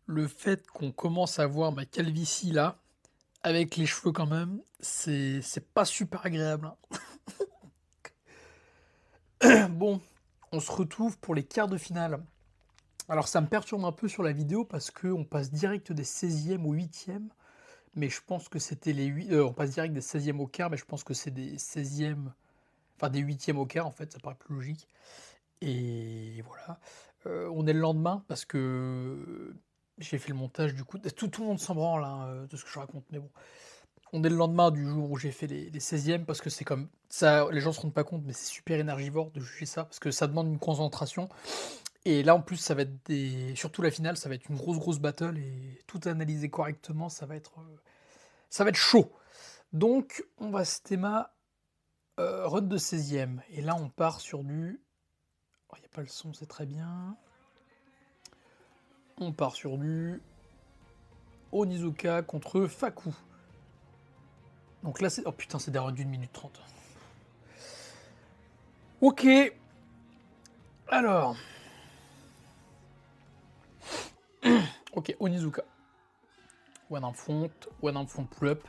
Le fait qu'on commence à voir ma calvitie là, avec les cheveux quand même, c'est pas super agréable, hein. Bon, on se retrouve pour les quarts de finale. Alors ça me perturbe un peu sur la vidéo parce qu'on passe direct des 16e aux 8e, mais je pense que c'était on passe direct des 16e au quart, mais je pense que c'est des 16e, enfin des 8e au quart en fait, ça paraît plus logique. Et voilà. On est le lendemain parce que j'ai fait le montage du coup, tout le monde s'en branle, hein, de ce que je raconte, mais bon. On est le lendemain du jour où j'ai fait les 16e parce que c'est comme ça, les gens se rendent pas compte, mais c'est super énergivore de juger ça parce que ça demande une concentration. Et là, en plus, ça va être surtout la finale, ça va être une grosse battle et tout analyser correctement, ça va être chaud. Donc, on va se théma run de 16e. Et là, on part sur du. Il n'y a pas le son, c'est très bien. On part sur du Onizuka contre Faku. Donc là, c'est. Oh putain, c'est des runs d'une minute 30. Ok. Alors. Ok, Onizuka. One arm front pull-up.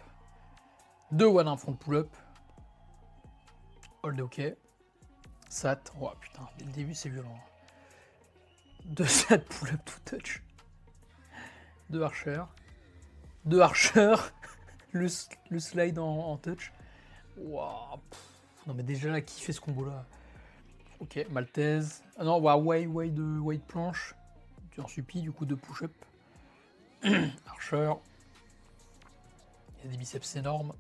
Deux one arm front pull-up. Hold ok. Sat. Oh putain, dès le début, c'est violent. Deux sat pull-up to touch. Deux archer. Deux archer. le slide en touch. Wow. Non mais déjà là, qui fait ce combo là? Ok, Maltese. Ah non, way de planche. Tu en supplie, du coup de push-up. Archer. Il y a des biceps énormes.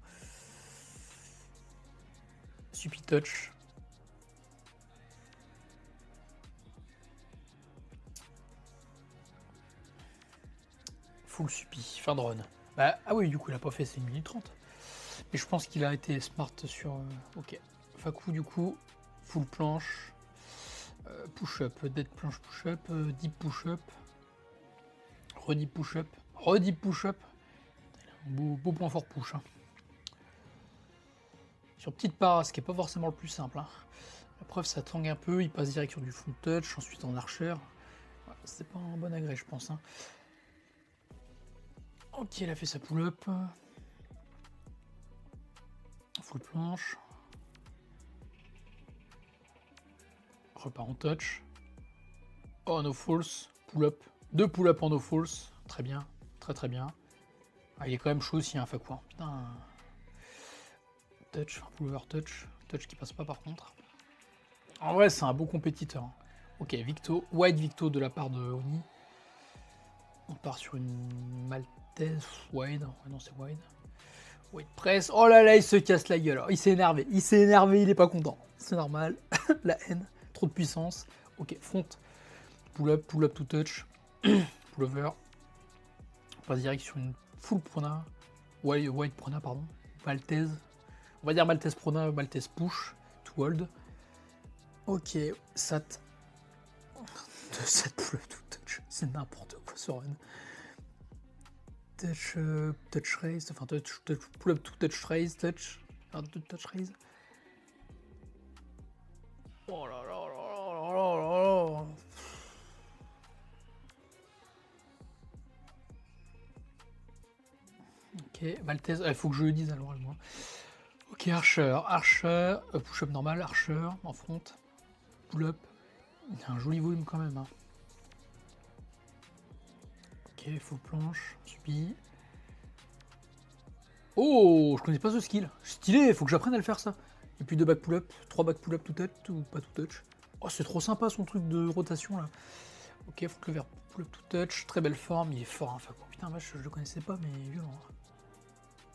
Suppy touch. Full suppy. Fin de run. Bah, ah oui, du coup, il a pas fait, c'est 1 minute 30. Mais je pense qu'il a été smart sur. Ok. Faku, du coup, full planche. Push-up, dead planche push-up, deep push-up. Redip push-up. Redip push-up. Beau point fort push. Hein. Sur petite para, ce qui est pas forcément le plus simple. Hein. La preuve, ça tangue un peu. Il passe direct sur du front touch, ensuite en archer. Ouais, c'est pas un bon agrès, je pense. Hein. Ok, il a fait sa pull-up. Full planche. Repart en touch. Oh, no false. Pull-up. Deux pull-up en no false. Très bien. Très bien. Ah, il est quand même chaud aussi, un Fakou. Putain. Touch, pullover touch. Touch qui passe pas par contre. En vrai, c'est un beau compétiteur. Ok, Victo. White Victo de la part de Oni. On part sur une Maltese wide. Non, c'est wide. Wide press. Oh là là, il se casse la gueule. Il s'est énervé. Il est pas content. C'est normal. La haine. Trop de puissance. Ok, front. Pull-up to touch. Pullover. On passe direct sur une full prona. Wide prona, pardon. Maltese. On va dire Maltese prona, Maltese push. To hold. Ok, sat. De 7 pull-up to touch. C'est n'importe quoi ce run. Touch raise, enfin touch pull-up to touch raise, touch raise. Oh là là là là là là. Ok, Maltese, il faut que je le dise alors moi. Ok, Archer, push-up normal, Archer en front, pull-up. Il y a un joli volume quand même. Hein. Ok, full planche, subit. Oh, je connais pas ce skill. Stylé, faut que j'apprenne à le faire ça. Et puis deux back pull-up, trois back pull-up to touch ou pas to touch. Oh, c'est trop sympa son truc de rotation là. Ok, faut que le verre pull-up to touch, très belle forme, il est fort. Hein. Enfin, putain, vache, je le connaissais pas, mais violent. Hein.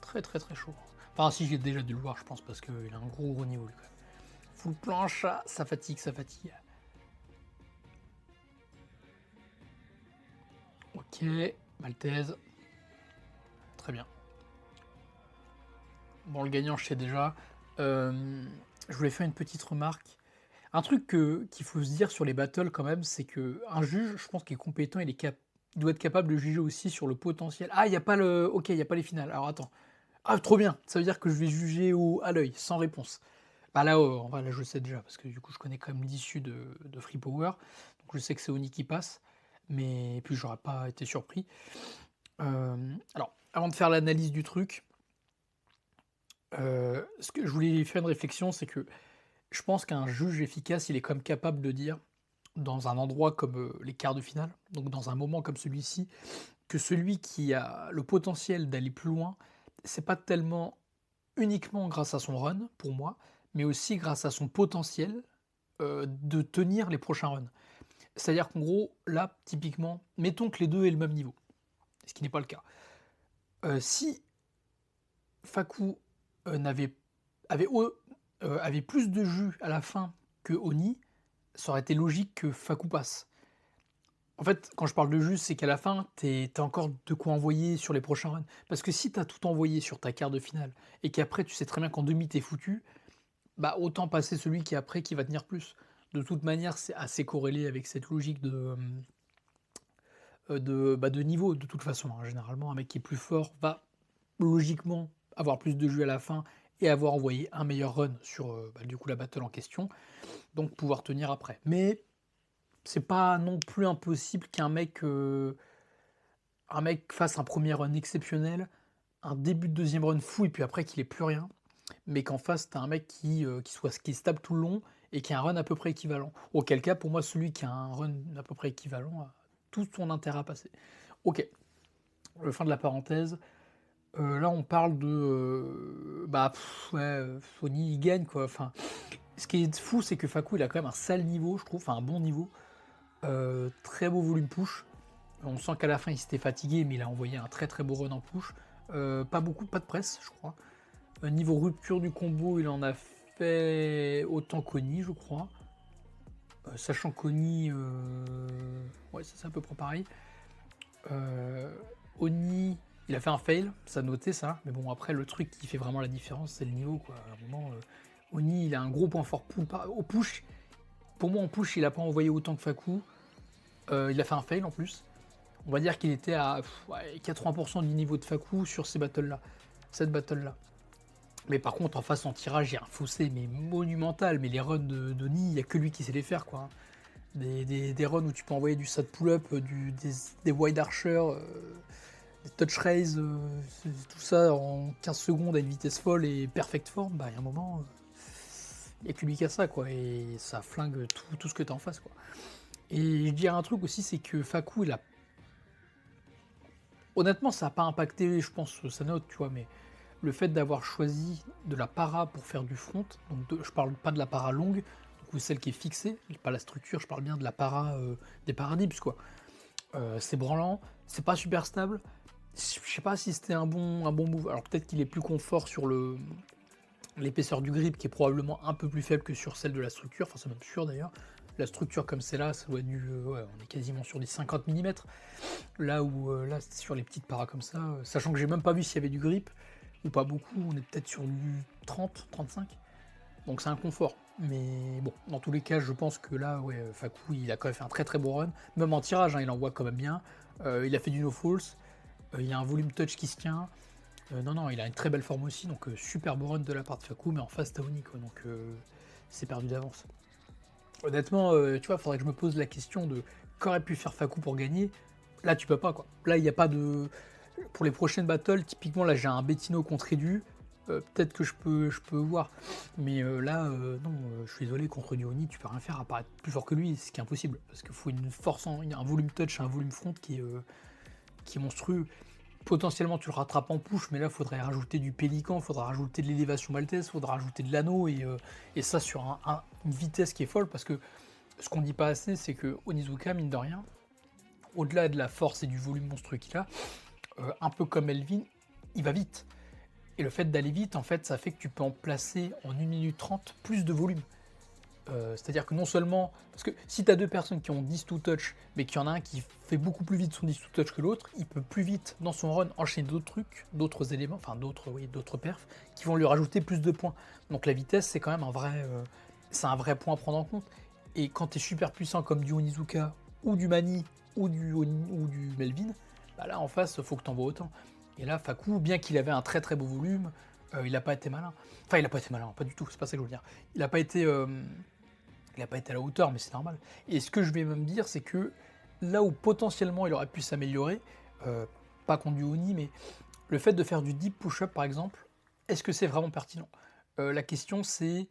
Très chaud. Enfin, si j'ai déjà dû le voir, je pense, parce qu'il a un gros niveau lui quand même. Full planche, ça fatigue. Ok, Maltese. Très bien. Bon, le gagnant, je sais déjà. Je voulais faire une petite remarque. Un truc qu'il faut se dire sur les battles quand même, c'est que un juge, je pense qu'il est compétent, il doit être capable de juger aussi sur le potentiel. Ah, il n'y a pas le. Ok, il n'y a pas les finales. Alors attends. Ah, trop bien. Ça veut dire que je vais juger à l'œil, sans réponse. Bah là, je le sais déjà, parce que du coup, je connais quand même l'issue de Free Power. Donc je sais que c'est Oni qui passe. mais puis j'aurais pas été surpris. Alors, avant de faire l'analyse du truc, ce que je voulais faire une réflexion, c'est que je pense qu'un juge efficace, il est comme capable de dire, dans un endroit comme, les quarts de finale, donc dans un moment comme celui-ci, que celui qui a le potentiel d'aller plus loin, c'est pas tellement uniquement grâce à son run, pour moi, mais aussi grâce à son potentiel, de tenir les prochains runs. C'est-à-dire qu'en gros, là, typiquement, mettons que les 2 aient le même niveau, ce qui n'est pas le cas. Si Fakou, n'avait avait au avait plus de jus à la fin que Oni, ça aurait été logique que Fakou passe. En fait, quand je parle de jus, c'est qu'à la fin, tu encore de quoi envoyer sur les prochains runs. Parce que si tu as tout envoyé sur ta quart de finale et qu'après tu sais très bien qu'en demi tu foutu, bah autant passer celui qui après qui va tenir plus. De toute manière, c'est assez corrélé avec cette logique de niveau de toute façon, hein. Généralement, un mec qui est plus fort va logiquement avoir plus de jus à la fin et avoir envoyé un meilleur run sur, du coup la battle en question, donc pouvoir tenir après. Mais c'est pas non plus impossible un mec fasse un premier run exceptionnel, un début de deuxième run fou et puis après qu'il ait plus rien, mais qu'en face, tu as un mec qui est stable tout le long et qui a un run à peu près équivalent. Auquel cas, pour moi, celui qui a un run à peu près équivalent a tout son intérêt à passer. OK, fin de la parenthèse. Là, on parle de, ouais, Sony, il gagne, quoi. Enfin, ce qui est fou, c'est que Fakou, il a quand même un sale niveau, je trouve, enfin un bon niveau. Très beau volume push. On sent qu'à la fin, il s'était fatigué, mais il a envoyé un très très beau run en push. Pas de presse, je crois. Niveau rupture du combo, il en a fait autant qu'Oni, je crois. Sachant qu'Oni, ouais, c'est à peu près pareil. Oni, il a fait un fail, ça noté ça, mais bon, après, le truc qui fait vraiment la différence, c'est le niveau, quoi. À un moment, Oni, il a un gros point fort au push. Pour moi, en push, il a pas envoyé autant que Fakou. Il a fait un fail en plus. On va dire qu'il était à 80% du niveau de Fakou sur ces battles-là, cette battle-là. Mais par contre, en face, en tirage, il y a un fossé mais monumental. Mais les runs de Ni, il n'y a que lui qui sait les faire, quoi, hein. Des runs où tu peux envoyer du sad pull-up, des wide archer, des touch raise, tout ça en 15 secondes à une vitesse folle et perfect form, bah il y a un moment, il n'y a que lui qui a ça, quoi, et ça flingue tout ce que tu as en face, quoi. Et je dirais un truc aussi, c'est que Fakou, il a. Honnêtement, ça n'a pas impacté, je pense, sa note, tu vois, mais le fait d'avoir choisi de la para pour faire du front, donc je parle pas de la para longue, ou celle qui est fixée, pas la structure, je parle bien de la para des paradigmes, quoi. C'est branlant, c'est pas super stable. Je sais pas si c'était un bon move. Alors peut-être qu'il est plus confort sur l'épaisseur du grip qui est probablement un peu plus faible que sur celle de la structure, enfin c'est même sûr d'ailleurs. La structure comme c'est là, ça doit être ouais, on est quasiment sur des 50 mm. Là où là sur les petites paras comme ça, sachant que j'ai même pas vu s'il y avait du grip, ou pas beaucoup, on est peut-être sur du 30, 35. Donc c'est un confort. Mais bon, dans tous les cas, je pense que là, ouais, Fakou, il a quand même fait un très très beau run. Même en tirage, hein, il envoie quand même bien. Il a fait du no-false. Il y a un volume touch qui se tient. Non, il a une très belle forme aussi. Donc super beau run de la part de Fakou, mais en face, Taoni, quoi. Donc c'est perdu d'avance. Honnêtement, tu vois, il faudrait que je me pose la question de qu'aurait pu faire Fakou pour gagner. Là, tu peux pas, quoi. Là, il n'y a pas de. Pour les prochaines battles, typiquement, là, j'ai un Bettino contre Edu. Peut-être que je peux voir. Mais là, non, je suis désolé, contre Oni, tu peux rien faire à paraître plus fort que lui, ce qui est impossible. Parce qu'il faut une force, un volume touch, un volume front qui est monstrueux. Potentiellement, tu le rattrapes en push, mais là, il faudrait rajouter du pélican, il faudra rajouter de l'élévation maltaise, il faudra rajouter de l'anneau, et ça sur une vitesse qui est folle, parce que ce qu'on dit pas assez, c'est que Onizuka, mine de rien, au-delà de la force et du volume monstrueux qu'il a, un peu comme Elvin, il va vite. Et le fait d'aller vite, en fait, ça fait que tu peux en placer en 1 minute 30 plus de volume. C'est-à-dire que non seulement. Parce que si tu as deux personnes qui ont 10 to touch, mais qu'il y en a un qui fait beaucoup plus vite son 10 to touch que l'autre, il peut plus vite dans son run enchaîner d'autres trucs, d'autres éléments, enfin d'autres perfs, qui vont lui rajouter plus de points. Donc la vitesse, c'est quand même c'est un vrai point à prendre en compte. Et quand tu es super puissant comme du Onizuka, ou du Mani, ou du Melvin, bah là en face, il faut que tu envoies autant. Et là, Fakou, bien qu'il avait un très très beau volume, il n'a pas été malin. Enfin, il n'a pas été malin, pas du tout, c'est pas ça que je veux dire. Il n'a pas été à la hauteur, mais c'est normal. Et ce que je vais même dire, c'est que Là où potentiellement il aurait pu s'améliorer, heu, pas contre du Oni, mais le fait de faire du deep push-up par exemple, est-ce que c'est vraiment pertinent? La question c'est,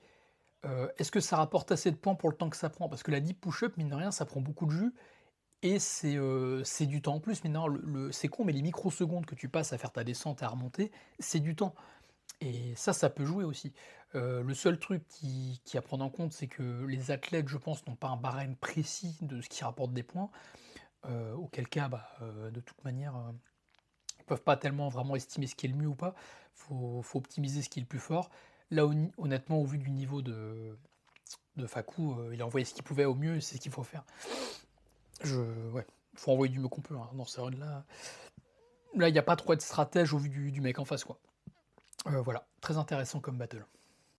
est-ce que ça rapporte assez de points pour le temps que ça prend? Parce que la deep push-up, mine de rien, ça prend beaucoup de jus et c'est du temps en plus, mine de rien. C'est con, mais les microsecondes que tu passes à faire ta descente et à remonter, c'est du temps et ça peut jouer aussi. Le seul truc qui à prendre en compte, c'est que les athlètes, je pense, n'ont pas un barème précis de ce qui rapporte des points, auquel cas, bah, de toute manière, ils peuvent pas tellement vraiment estimer ce qui est le mieux ou pas. Faut optimiser ce qui est le plus fort. Là, honnêtement, au vu du niveau de Fakou, il a envoyé ce qu'il pouvait au mieux et c'est ce qu'il faut faire. Ouais, faut envoyer du mieux qu'on peut, hein, dans ces runs-là. Là, il y a pas trop de stratège au vu du mec en face, quoi. Voilà, très intéressant comme battle.